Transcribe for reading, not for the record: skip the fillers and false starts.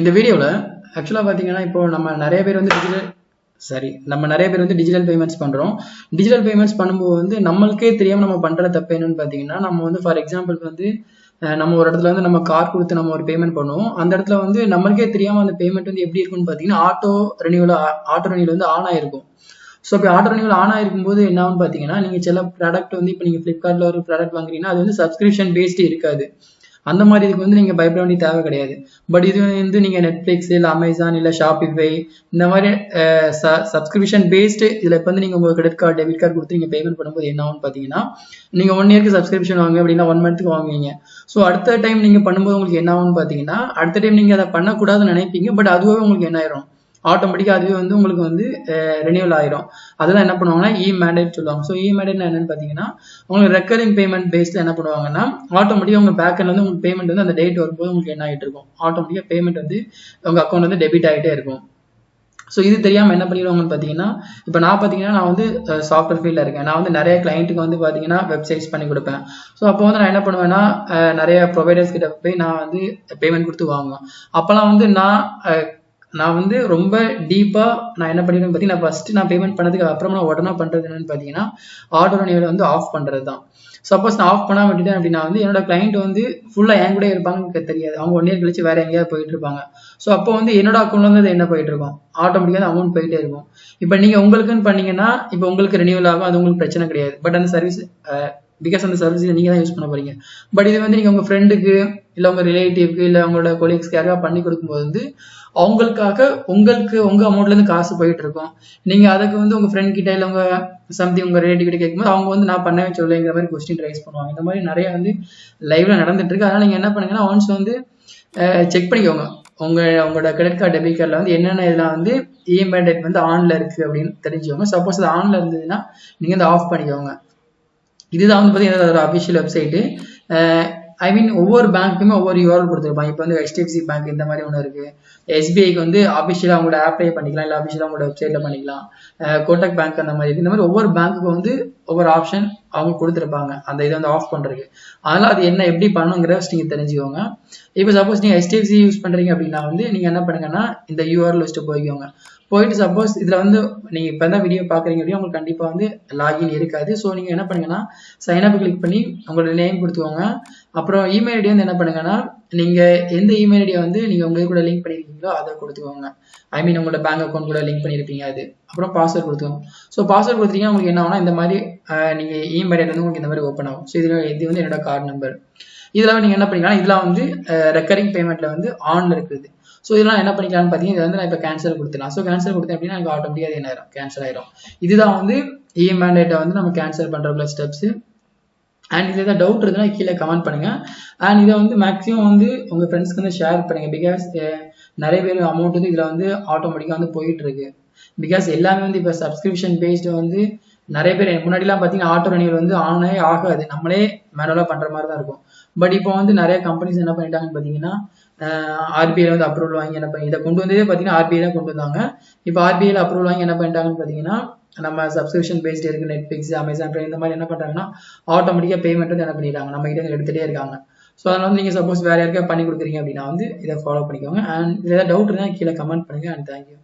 இந்த வீடியோவில் ஆக்சுவலாக பார்த்தீங்கன்னா இப்போ நம்ம நிறைய பேர் வந்து டிஜிட்டல் பேமெண்ட்ஸ் பண்ணுறோம். டிஜிட்டல் பேமெண்ட்ஸ் பண்ணும்போது வந்து நம்மளுக்கே தெரியாமல் நம்ம பண்ணுற தப்பு என்னன்னு பார்த்தீங்கன்னா, நம்ம வந்து ஃபார் எக்ஸாம்பிள் வந்து நம்ம ஒரு இடத்துல வந்து நம்ம கார் கொடுத்து நம்ம ஒரு பேமெண்ட் பண்ணுவோம். அந்த இடத்துல வந்து நம்மளுக்கே தெரியாமல் அந்த பேமெண்ட் வந்து எப்படி இருக்குன்னு பார்த்தீங்கன்னா ஆட்டோ ரெனியூவல் வந்து ஆன் ஆயிருக்கும். ஸோ இப்போ ஆட்டோ ரெனியூவல் ஆன் ஆயிருக்கும் போது என்ன ஆகும்னு பார்த்தீங்கன்னா, நீங்கள் சில ப்ராடக்ட் வந்து இப்போ நீங்கள் ஃப்ளிப்கார்ட்டில் ஒரு ப்ராடக்ட் வாங்குறீங்கன்னா அது வந்து சப்ஸ்கிரிப்ஷன் பேஸ்டு இருக்காது. அந்த மாதிரி இதுக்கு வந்து நீங்கள் பயப்பட வேண்டிய தேவை கிடையாது. பட் இது வந்து நீங்கள் நெட்ஃப்ளிக்ஸ் இல்லை அமேசான் இல்லை ஷாப்பிஃபை இந்த மாதிரி சப்ஸ்கிரிப்ஷன் பேஸ்டு இதில் இப்போ வந்து நீங்கள் உங்கள் கிரெடிட் கார்டு டெபிட் கார்டு கொடுத்து நீங்கள் பேமெண்ட் பண்ணும்போது என்ன ஆகும்னு பார்த்தீங்கன்னா, நீங்கள் 1 இயருக்கு சப்ஸ்கிரிப்ஷன் வாங்க அப்படின்னா 1 மந்த்துக்கு வாங்குவீங்க. ஸோ அடுத்த டைம் நீங்கள் பண்ணும்போது உங்களுக்கு என்ன ஆகும்னு பார்த்தீங்கன்னா, அடுத்த டைம் நீங்கள் அதை பண்ணக்கூடாதுன்னு நினைப்பீங்க. பட் அதுவே உங்களுக்கு என்ன ஆயிரும், ஆட்டோமேட்டிக்காக அதுவே வந்து உங்களுக்கு வந்து ரெனியூவல் ஆயிரும். அதெல்லாம் என்ன பண்ணுவாங்கன்னா மேண்டேட் சொல்லுவாங்க. ஸோ மேண்டேட்னா என்னன்னு பார்த்தீங்கன்னா, உங்களுக்கு ரெக்கரிங் பேமெண்ட் பேஸ்ல என்ன பண்ணுவாங்கன்னா, ஆட்டோமேட்டிக்காக உங்கள் பேக்கெண்ட்ல வந்து உங்களுக்கு பேமெண்ட் வந்து அந்த டேட் வரும்போது உங்களுக்கு என்ன ஆகிட்டு இருக்கும், ஆட்டோமேட்டிக்காக பேமெண்ட் வந்து உங்கள் அக்கௌண்ட் வந்து டெபிட் ஆகிட்டே இருக்கும். ஸோ இது தெரியாமல் என்ன பண்ணிடுவாங்கன்னு பார்த்தீங்கன்னா, இப்போ நான் பார்த்தீங்கன்னா நான் வந்து சாஃப்ட்வேர் ஃபீல்டில் இருக்கேன். நான் வந்து நிறைய கிளைண்ட்டுக்கு வந்து பார்த்தீங்கன்னா வெப்சைட்ஸ் பண்ணி கொடுப்பேன். ஸோ அப்போ வந்து நான் என்ன பண்ணுவேன்னா, நிறைய ப்ரொவைடர்ஸ் கிட்ட போய் நான் வந்து பேமெண்ட் கொடுத்து வாங்குவேன். அப்போல்லாம் வந்து நான் வந்து ரொம்ப டீப்பாக நான் என்ன பண்ணிடுவேன் பார்த்தீங்கன்னா, ஃபஸ்ட்டு நான் பேமெண்ட் பண்ணதுக்கு அப்புறமா நான் உடனே பண்ணுறது என்னன்னு பார்த்தீங்கன்னா, ஆட்டோ ரெனியூவல் வந்து ஆஃப் பண்ணுறது தான். சப்போஸ் நான் ஆஃப் பண்ணாமல் விட்டுட்டேன் அப்படின்னா வந்து என்னோட கிளைண்ட் வந்து ஃபுல்லாக என் கூட இருப்பாங்கன்னு எனக்கு தெரியாது. அவங்க 1 இயர் கழிச்சு வேறு எங்கேயாவது போயிட்டு இருப்பாங்க. ஸோ அப்போ வந்து என்னோட அக்கௌண்ட்ல வந்து என்ன போயிட்டு இருக்கும், ஆட்டோமேட்டிக்காக அமௌண்ட் போயிட்டே இருக்கும். இப்போ நீங்கள் உங்களுக்குன்னு பண்ணீங்கன்னா இப்போ உங்களுக்கு ரெனியூவல் ஆகும், அது உங்களுக்கு பிரச்சனை கிடையாது. பட் அந்த சர்வீஸ் பிகாஸ் அந்த சர்வீஸ் நீங்கள் தான் யூஸ் பண்ண போறீங்க. பட் இது வந்து நீங்கள் உங்கள் ஃப்ரெண்டுக்கு இல்லை உங்கள் ரிலேட்டிவ்க்கு இல்லை உங்களோட கொலீக்ஸ்க்கு யாராவது பண்ணி கொடுக்கும்போது வந்து அவங்களுக்காக உங்கள் அமௌண்ட்லேருந்து காசு போயிட்டு இருக்கும். நீங்கள் அதுக்கு வந்து உங்கள் ஃப்ரெண்ட் கிட்ட இல்லை உங்கள் சம்திங் உங்கள் ரிலேட்டிவ் கிட்ட கேட்கும்போது அவங்க வந்து நான் பண்ணவே சொல்லுங்கிற மாதிரி கொஸ்டின் ரைஸ் பண்ணுவாங்க. இந்த மாதிரி நிறைய வந்து லைவ்ல நடந்துட்டு இருக்கு. அதனால நீங்கள் என்ன பண்ணுங்கன்னா, ஒன்ஸ் வந்து செக் பண்ணிக்கோங்க உங்களோட கிரெடிட் கார்டு டெபிட் கார்டில் வந்து என்னென்ன இதெல்லாம் வந்து மேண்டேட் வந்து ஆன்ல இருக்கு அப்படின்னு தெரிஞ்சுக்கோங்க. சப்போஸ் அது ஆன்ல இருந்ததுன்னா நீங்கள் வந்து ஆஃப் பண்ணிக்கோங்க. இதுதான் வந்து பார்த்தீங்கன்னா ஒரு அஃபிஷியல் வெப்சைட்டு. ஐ மீன் ஒவ்வொரு பேங்க்குமே ஒவ்வொரு யூஆர்எல் கொடுத்துருப்பாங்க. இப்போ வந்து HDFC பேங்க் இந்த மாதிரி ஒன்று இருக்குது. SBIக்கு வந்து அஃபிஷியலாக அவங்களோட ஆப்லேயே பண்ணிக்கலாம், இல்லை அஃபிஷியலாக அவங்களோட வெப்சைட்டில் பண்ணிக்கலாம். கோட்டக் பேங்க் அந்த மாதிரி இந்த மாதிரி ஒவ்வொரு பேங்க்குக்கு வந்து ஒவ்வொரு ஆப்ஷன் அவங்க கொடுத்துருப்பாங்க அந்த இதை வந்து ஆஃப் பண்ணுறதுக்கு. அதனால் அது என்ன எப்படி பண்ணுங்கிறத நீங்கள் தெரிஞ்சுக்கோங்க. இப்போ சப்போஸ் நீங்கள் HDFC யூஸ் பண்ணுறீங்க அப்படின்னா வந்து நீங்கள் என்ன பண்ணுங்கன்னா, இந்த யூஆர்எல் லிஸ்ட்டு போய்க்கோங்க. போயிட்டு சப்போஸ் இதில் வந்து நீங்கள் இப்போ தான் வீடியோ பார்க்குறீங்க அப்படின்னா உங்களுக்கு கண்டிப்பாக வந்து லாகின் இருக்காது. ஸோ நீங்கள் என்ன பண்ணுங்கன்னா, சைனப் கிளிக் பண்ணி உங்களோட நேம் கொடுத்துக்கோங்க. அப்புறம் இமெயில் ஐடி வந்து என்ன பண்ணுங்கன்னா, நீங்கள் எந்த இமெயில் ஐடியை வந்து நீங்கள் உங்களுக்கு கூட லிங்க் பண்ணியிருக்கீங்களோ அதை கொடுத்துக்கோங்க. ஐ மீன் உங்களோட பேங்க் அக்கௌண்ட் கூட லிங்க் பண்ணியிருப்பீங்க அது. அப்புறம் பாஸ்வேர்ட் கொடுத்துக்கோங்க. ஸோ பாஸ்வேர்ட் கொடுத்தீங்கன்னா உங்களுக்கு என்ன ஆகும்னா, இந்த மாதிரி நீங்கள் இமெயில் ஐடி வந்து உங்களுக்கு இந்த மாதிரி ஓப்பன் ஆகும். ஸோ இது வந்து என்னோட கார்டு நம்பர். இதில் நீங்கள் என்ன பண்ணிக்கலாம், இதெல்லாம் வந்து ரெக்கரிங் பேமெண்ட்டில் வந்து ஆனில் இருக்குது. ஸோ இதெல்லாம் என்ன பண்ணிக்கலாம்னு பார்த்தீங்கன்னா, இதை வந்து நான் இப்போ கேன்சல் கொடுத்துக்கலாம். ஸோ கேன்சல் கொடுத்தேன் அப்படின்னா எனக்கு ஆட்டோமேட்டிக்காக அது என்ன ஆயிரும், கேன்சல் ஆயிரும். இதுதான் வந்து மேண்டேட்டை வந்து நம்ம கேன்சல் பண்ணுற ஸ்டெப்ஸ். அண்ட் இது ஏதாவது டவுட் இருந்ததுன்னா கீழே கமெண்ட் பண்ணுங்க. அண்ட் இதை வந்து மேக்ஸிமம் வந்து உங்கள் ஃப்ரெண்ட்ஸ்க்கு வந்து ஷேர் பண்ணுங்க. பிகாஸ் நிறைய பேர் அமௌண்ட் வந்து இதில் வந்து ஆட்டோமேட்டிக்காக வந்து போயிட்டு இருக்கு. பிகாஸ் எல்லாமே வந்து இப்போ சப்ஸ்கிரிப்ஷன் பேஸ்டு வந்து நிறைய பேர் முன்னாடிலாம் பார்த்தீங்கன்னா ஆட்டோ ரெனியூவல் வந்து ஆனே ஆகாது, நம்மளே மேனுவலாக பண்ணுற மாதிரி தான் இருக்கும். பட் இப்போ வந்து நிறைய கம்பெனிஸ் என்ன பண்ணிட்டாங்கன்னு பார்த்தீங்கன்னா, RBI வந்து அப்ரூவல் வாங்கி என்ன பண்ணி இதை கொண்டு வந்ததே பார்த்தீங்கன்னா RBI தான் கொண்டு வந்தாங்க. இப்போ RBIயில் அப்ரூவல் வாங்கி என்ன பண்ணிட்டாங்கன்னு பார்த்தீங்கன்னா, நம்ம சப்ஸ்கிரிப்ஷன் பேஸ்டு இருக்கு நெட்ஃப்ளிக்ஸ், அமேசான் ப்ரைம் இந்த மாதிரி என்ன பண்ணுறாங்கன்னா ஆட்டோமேட்டிக்காக பேமெண்ட் வந்து என்ன பண்ணிடுறாங்க, நம்ம கிட்ட எடுத்துகிட்டே இருக்காங்க. ஸோ அதனால வந்து நீங்கள் சப்போஸ் வேறு யாருக்கா பண்ணி கொடுக்குறீங்க அப்படின்னா வந்து இதை ஃபாலோ பண்ணிக்கோங்க. அண்ட் ஏதாவது டவுட் இருந்தால் கீழே கமெண்ட் பண்ணுங்கள். And thank you.